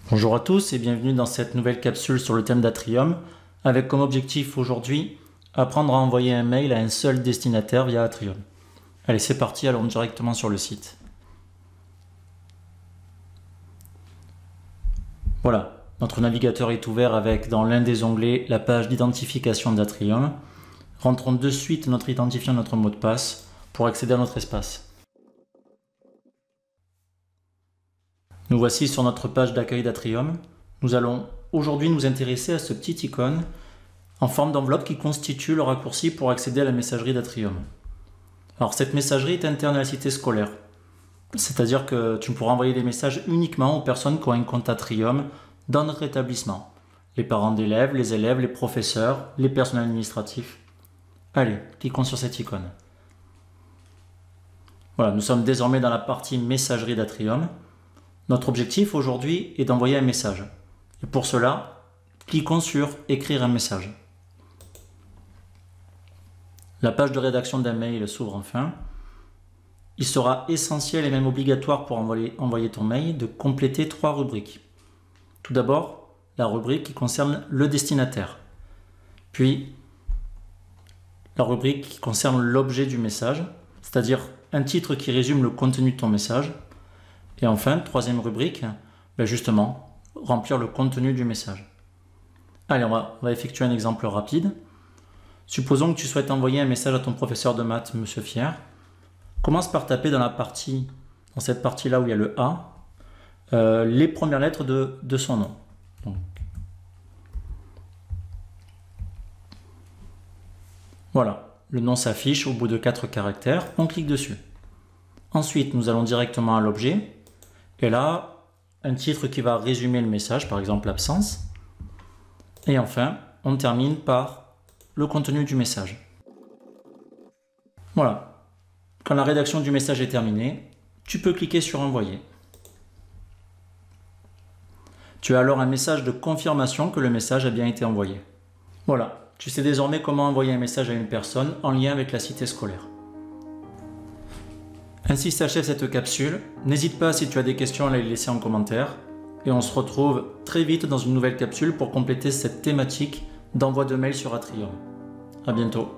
Bonjour à tous et bienvenue dans cette nouvelle capsule sur le thème d'Atrium, avec comme objectif aujourd'hui apprendre à envoyer un mail à un seul destinataire via Atrium. Allez, c'est parti, allons directement sur le site. Voilà, notre navigateur est ouvert avec dans l'un des onglets la page d'identification d'Atrium. Rentrons de suite notre identifiant, notre mot de passe pour accéder à notre espace. Nous voici sur notre page d'accueil d'Atrium. Nous allons aujourd'hui nous intéresser à ce petit icône en forme d'enveloppe qui constitue le raccourci pour accéder à la messagerie d'Atrium. Alors cette messagerie est interne à la cité scolaire, c'est-à-dire que tu pourras envoyer des messages uniquement aux personnes qui ont un compte Atrium dans notre établissement. Les parents d'élèves, les professeurs, les personnels administratifs. Allez, cliquons sur cette icône. Voilà, nous sommes désormais dans la partie messagerie d'Atrium. Notre objectif aujourd'hui est d'envoyer un message. Et pour cela, cliquons sur « Écrire un message ». La page de rédaction d'un mail s'ouvre enfin. Il sera essentiel et même obligatoire pour envoyer ton mail de compléter 3 rubriques. Tout d'abord, la rubrique qui concerne le destinataire. Puis, la rubrique qui concerne l'objet du message, c'est-à-dire un titre qui résume le contenu de ton message. Et enfin, troisième rubrique, justement, remplir le contenu du message. Allez, on va effectuer un exemple rapide. Supposons que tu souhaites envoyer un message à ton professeur de maths, Monsieur Fier. Commence par taper dans cette partie-là où il y a le A, les premières lettres de son nom. Donc, voilà, le nom s'affiche au bout de 4 caractères, on clique dessus. Ensuite, nous allons directement à l'objet. Et là, un titre qui va résumer le message, par exemple l'absence. Et enfin, on termine par le contenu du message. Voilà. Quand la rédaction du message est terminée, tu peux cliquer sur Envoyer. Tu as alors un message de confirmation que le message a bien été envoyé. Voilà. Tu sais désormais comment envoyer un message à une personne en lien avec la cité scolaire. Ainsi s'achève cette capsule. N'hésite pas si tu as des questions à les laisser en commentaire. Et on se retrouve très vite dans une nouvelle capsule pour compléter cette thématique d'envoi de mail sur Atrium. À bientôt.